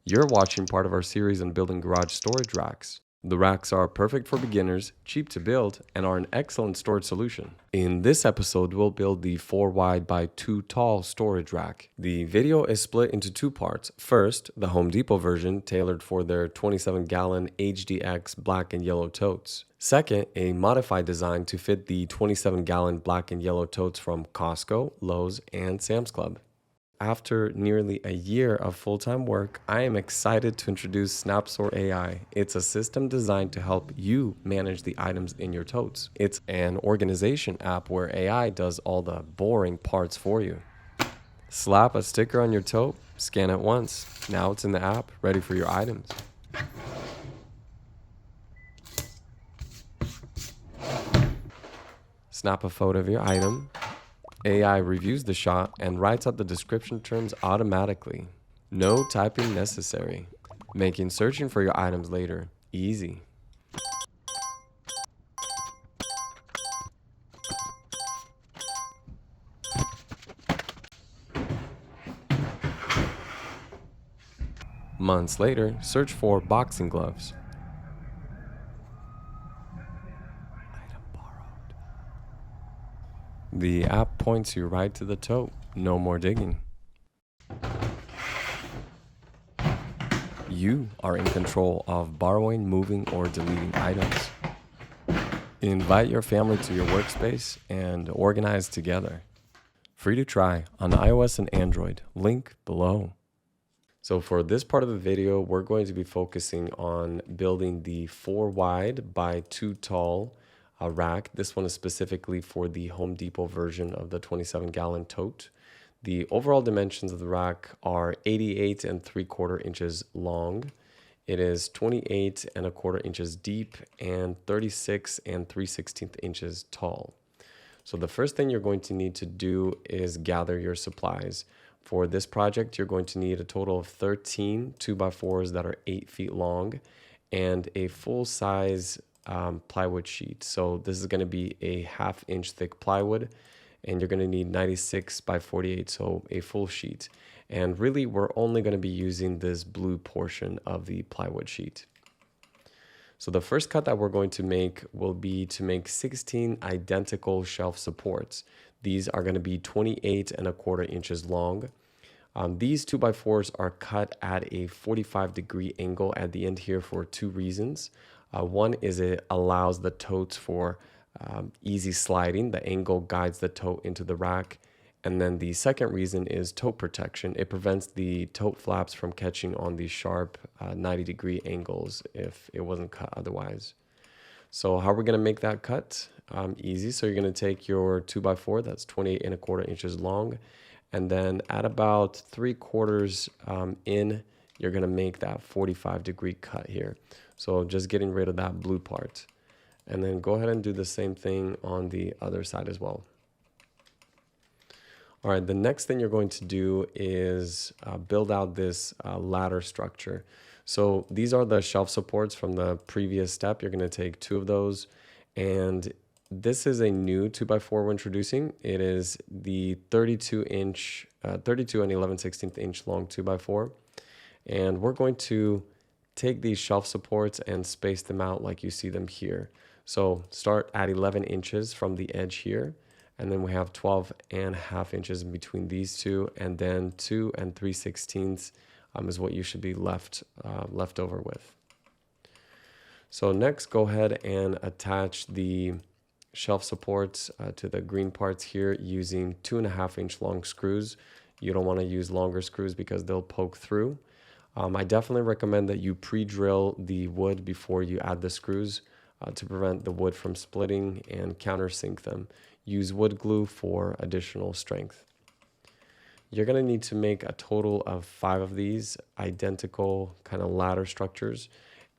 You're watching part of our series on building garage storage racks. The racks are perfect for beginners, cheap to build, and are an excellent storage solution. In this episode, we'll build the 4 wide by 2 tall storage rack. The video is split into 2 parts. First, the Home Depot version tailored for their 27-gallon HDX black and yellow totes. Second, a modified design to fit the 27-gallon black and yellow totes from Costco, Lowe's, and Sam's Club. After nearly a year of full-time work, I am excited to introduce SnapSort AI. It's a system designed to help you manage the items in your totes. It's an organization app where AI does all the boring parts for you. Slap a sticker on your tote, scan it once. Now it's in the app, ready for your items. Snap a photo of your item. AI reviews the shot and writes out the description terms automatically. No typing necessary, making searching for your items later easy. Months later, search for boxing gloves. The app points you right to the tote. No more digging. You are in control of borrowing, moving, or deleting items. Invite your family to your workspace and organize together. Free to try on iOS and Android. Link below. So for this part of the video, we're going to be focusing on building the 4 wide by 2 tall rack. This one is specifically for the Home Depot version of the 27-gallon tote. The overall dimensions of the rack are 88 3/4 inches long. It is 28 1/4 inches deep and 36 3/16 inches tall. So the first thing you're going to need to do is gather your supplies. For this project, you're going to need a total of 13 2x4s that are 8 feet long and a full-size plywood sheet. So this is going to be a 1/2 inch thick plywood, and you're going to need 96 by 48, so a full sheet. And really, we're only going to be using this blue portion of the plywood sheet. So the first cut that we're going to make will be to make 16 identical shelf supports. These are going to be 28 1/4 inches long. These 2x4s are cut at a 45-degree angle at the end here for 2 reasons. One is it allows the totes for easy sliding. The angle guides the tote into the rack. And then the second reason is tote protection. It prevents the tote flaps from catching on these sharp 90-degree angles if it wasn't cut otherwise. So how are we going to make that cut? Easy. So you're going to take your 2x4 that's 28 1/4 inches long, and then at about 3/4 in, you're going to make that 45-degree cut here. So just getting rid of that blue part. And then go ahead and do the same thing on the other side as well. All right, the next thing you're going to do is build out this ladder structure. So these are the shelf supports from the previous step. You're going to take 2 of those. And this is a new 2x4 we're introducing. It is the 32 and 11/16 inch long 2x4. And we're going to take these shelf supports and space them out like you see them here. So start at 11 inches from the edge here, and then we have 12 1/2 inches in between these two, and then 2 3/16 is what you should be left over with. So next, go ahead and attach the shelf supports to the green parts here using 2 1/2 inch long screws. You don't want to use longer screws because they'll poke through. I definitely recommend that you pre-drill the wood before you add the screws to prevent the wood from splitting and countersink them. Use wood glue for additional strength. You're going to need to make a total of 5 of these identical kind of ladder structures,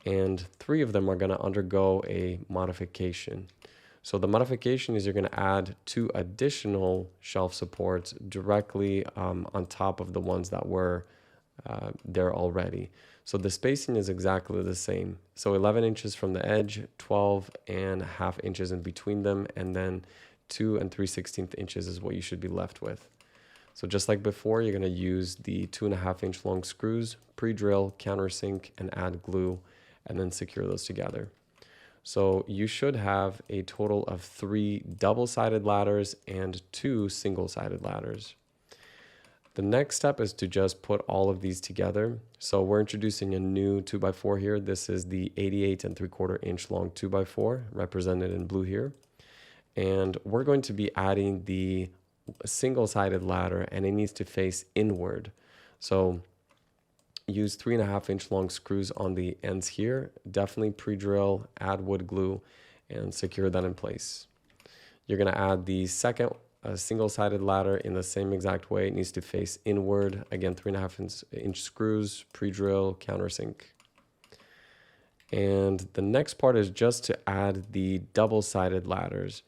and 3 of them are going to undergo a modification. So the modification is you're going to add 2 additional shelf supports directly on top of the ones that were there already. So the spacing is exactly the same. So 11 inches from the edge, 12 1/2 inches in between them, and then 2 3/16 inches is what you should be left with. So just like before, you're going to use the 2.5-inch long screws, pre-drill, countersink, and add glue, and then secure those together. So you should have a total of 3 double-sided ladders and 2 single-sided ladders. The next step is to just put all of these together. So we're introducing a new 2x4 here. This is the 88 3/4 inch long 2x4 represented in blue here. And we're going to be adding the single-sided ladder, and it needs to face inward. So use 3.5-inch long screws on the ends here. Definitely pre-drill, add wood glue, and secure that in place. You're going to add the second single-sided ladder in the same exact way. It needs to face inward. Again, 3.5-inch screws, pre-drill, countersink. And the next part is just to add the double-sided ladders.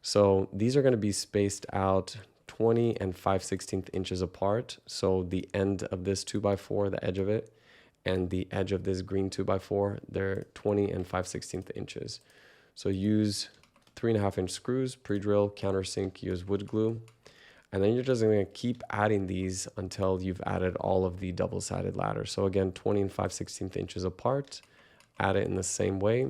So these are going to be spaced out 20 and 5/16 inches apart. So the end of this 2x4, the edge of it, and the edge of this green 2x4, they're 20 and 5/16 inches. So use 3.5-inch screws, pre-drill, countersink, use wood glue. And then you're just going to keep adding these until you've added all of the double-sided ladders. So again, 20 and 5/16 inches apart, add it in the same way,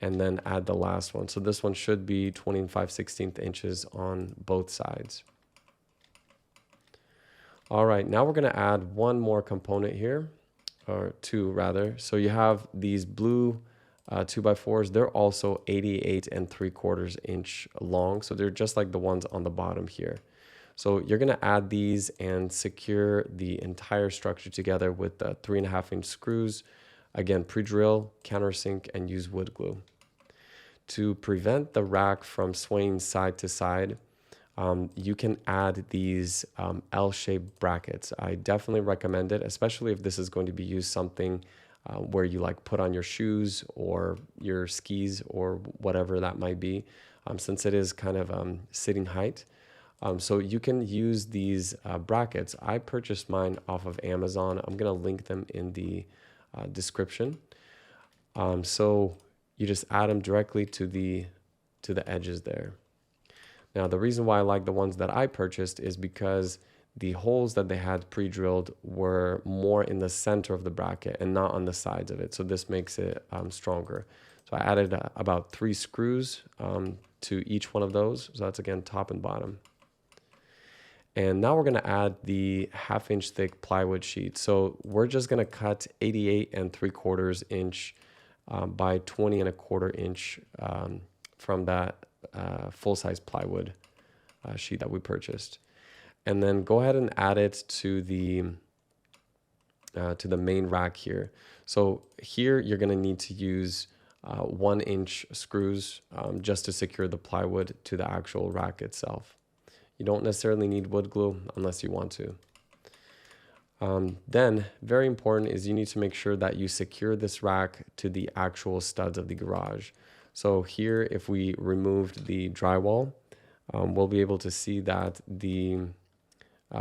and then add the last one. So this one should be 20 and 5/16 inches on both sides. All right, now we're going to add one more component here, or two rather. So you have these blue 2x4s. They're also 88 3/4 inch long. So they're just like the ones on the bottom here. So you're going to add these and secure the entire structure together with the 3.5-inch screws. Again, pre-drill, countersink, and use wood glue. To prevent the rack from swaying side to side, you can add these L-shaped brackets. I definitely recommend it, especially if this is going to be used something where you like put on your shoes or your skis or whatever that might be, since it is kind of sitting height. So you can use these brackets. I purchased mine off of Amazon. I'm going to link them in the description. So you just add them directly to the edges there. Now the reason why I like the ones that I purchased is because the holes that they had pre-drilled were more in the center of the bracket and not on the sides of it. So this makes it stronger. So I added about 3 screws to each one of those. So that's again top and bottom. And now we're going to add the 1/2-inch thick plywood sheet. So we're just going to cut 88 3/4 inch by 20 1/4 inch from that full-size plywood sheet that we purchased. And then go ahead and add it to the main rack here. So here you're going to need to use 1-inch screws just to secure the plywood to the actual rack itself. You don't necessarily need wood glue unless you want to. Then, very important is you need to make sure that you secure this rack to the actual studs of the garage. So here, if we removed the drywall, we'll be able to see that the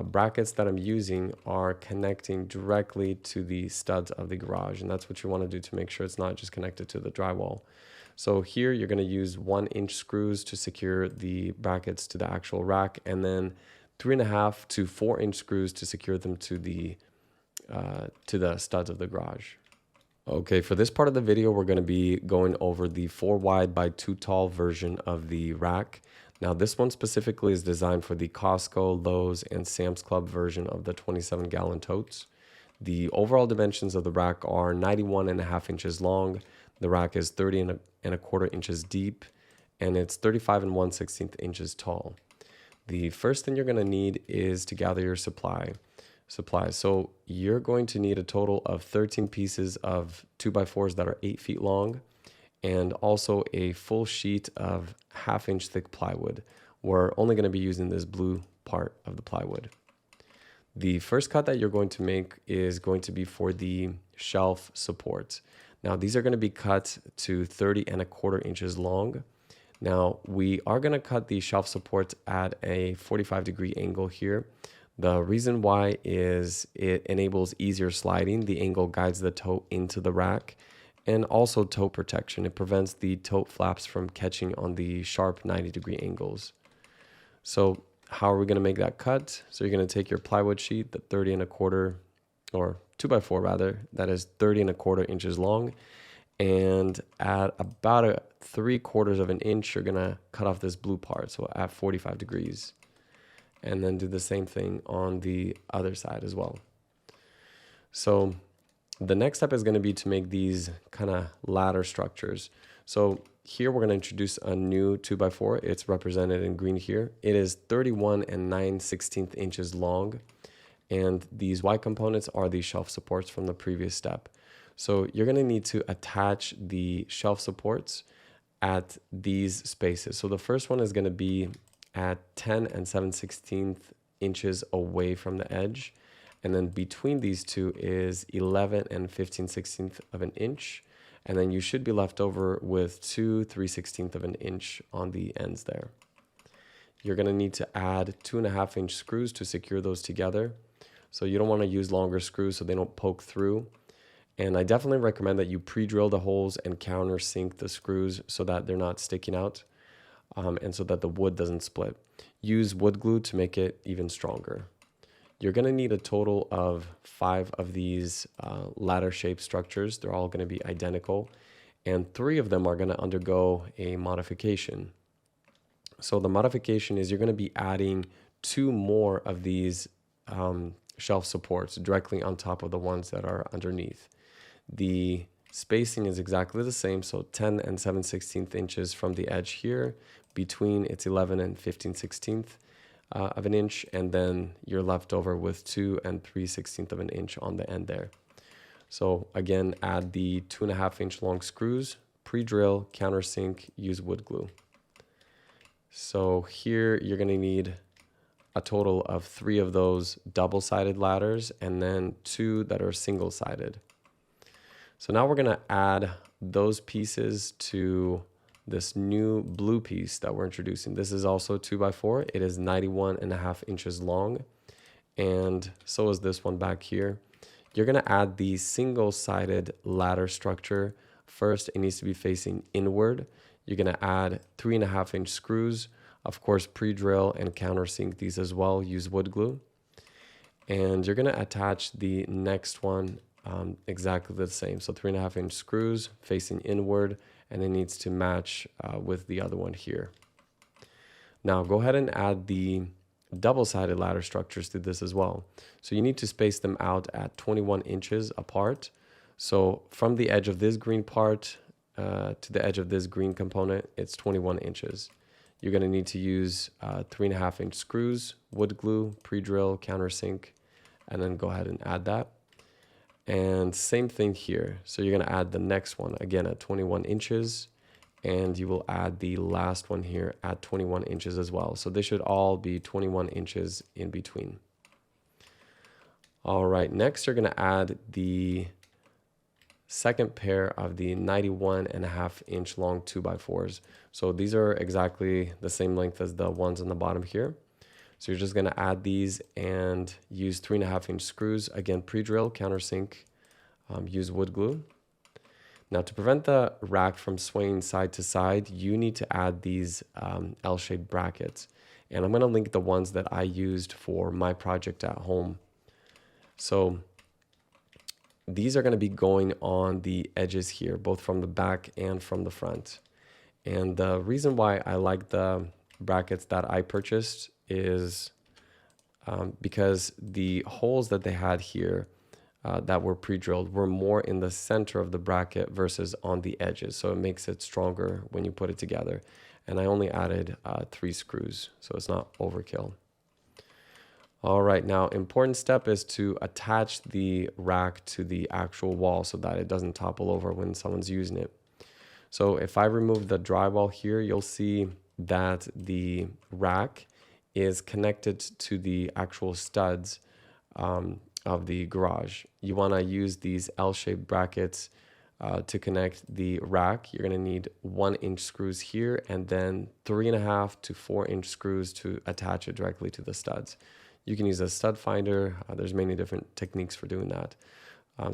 brackets that I'm using are connecting directly to the studs of the garage, and that's what you want to do to make sure it's not just connected to the drywall. So here you're going to use 1-inch screws to secure the brackets to the actual rack, and then 3.5 to 4-inch screws to secure them to the studs of the garage. Okay, for this part of the video, we're going to be going over the 4 wide by 2 tall version of the rack. Now this one specifically is designed for the Costco, Lowe's, and Sam's Club version of the 27-gallon totes. The overall dimensions of the rack are 91.5 inches long. The rack is 30 1/4 inches deep, and it's 35 1/16 inches tall. The first thing you're going to need is to gather your supplies. So you're going to need a total of 13 pieces of 2x4s that are 8 feet long, and also a full sheet of 1/2-inch thick plywood. We're only going to be using this blue part of the plywood. The first cut that you're going to make is going to be for the shelf support. Now these are going to be cut to 30 1/4 inches long. Now we are going to cut the shelf support at a 45-degree angle here. The reason why is it enables easier sliding. The angle guides the tote into the rack, and also tote protection. It prevents the tote flaps from catching on the sharp 90-degree angles. So how are we going to make that cut? So you're going to take your plywood sheet, the 30 1/4 or 2x4 rather, that is 30 1/4 inches long. And at about a 3/4 of an inch, you're going to cut off this blue part. So at 45 degrees. And then do the same thing on the other side as well. So the next step is going to be to make these kind of ladder structures. So here we're going to introduce a new 2x4. It's represented in green here. It is 31 9/16 inches long. And these white components are the shelf supports from the previous step. So you're going to need to attach the shelf supports at these spaces. So the first one is going to be at 10 7/16 inches away from the edge. And then between these two is 11 15/16 of an inch. And then you should be left over with 2 3/16 of an inch on the ends there. You're going to need to add 2.5 inch screws to secure those together. So you don't want to use longer screws so they don't poke through. And I definitely recommend that you pre-drill the holes and countersink the screws so that they're not sticking out and so that the wood doesn't split. Use wood glue to make it even stronger. You're going to need a total of 5 of these ladder-shaped structures. They're all going to be identical, and 3 of them are going to undergo a modification. So the modification is you're going to be adding 2 more of these shelf supports directly on top of the ones that are underneath. The spacing is exactly the same, so 10 7/16 inches from the edge here, between it's 11 15/16 of an inch, and then you're left over with 2 3/16 of an inch on the end there. So again, add the 2.5 inch long screws, pre-drill, countersink, use wood glue. So here you're going to need a total of 3 of those double-sided ladders and then 2 that are single-sided. So now we're going to add those pieces to this new blue piece that we're introducing. This is also 2x4. It is 91.5 inches long, and so is this one back here. You're going to add the single-sided ladder structure. First, it needs to be facing inward. You're going to add 3.5 inch screws. Of course, pre-drill and countersink these as well. Use wood glue. And you're going to attach the next one exactly the same. So 3.5 inch screws facing inward, and it needs to match with the other one here. Now go ahead and add the double-sided ladder structures to this as well. So you need to space them out at 21 inches apart. So from the edge of this green part to the edge of this green component, it's 21 inches. You're going to need to use 3.5 inch screws, wood glue, pre-drill, countersink, and then go ahead and add that. And same thing here. So you're going to add the next one again at 21 inches, and you will add the last one here at 21 inches as well. So they should all be 21 inches in between. All right, next you're going to add the second pair of the 91.5 inch long 2x4s. So these are exactly the same length as the ones on the bottom here. So you're just going to add these and use 3.5 inch screws. Again, pre-drill, countersink, use wood glue. Now to prevent the rack from swaying side to side, you need to add these L-shaped brackets. And I'm going to link the ones that I used for my project at home. So these are going to be going on the edges here, both from the back and from the front. And the reason why I like the brackets that I purchased is because the holes that they had here that were pre-drilled were more in the center of the bracket versus on the edges. So it makes it stronger when you put it together. And I only added 3 screws, so it's not overkill. All right, now important step is to attach the rack to the actual wall so that it doesn't topple over when someone's using it. So if I remove the drywall here, you'll see that the rack is connected to the actual studs of the garage. You want to use these L-shaped brackets to connect the rack. You're going to need 1 inch screws here and then 3.5 to 4 inch screws to attach it directly to the studs. You can use a stud finder. There's many different techniques for doing that.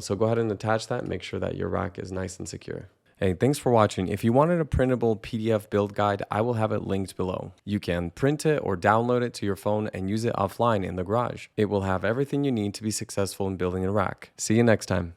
So go ahead and attach that. Make sure that your rack is nice and secure. Hey, thanks for watching. If you wanted a printable PDF build guide, I will have it linked below. You can print it or download it to your phone and use it offline in the garage. It will have everything you need to be successful in building a rack. See you next time.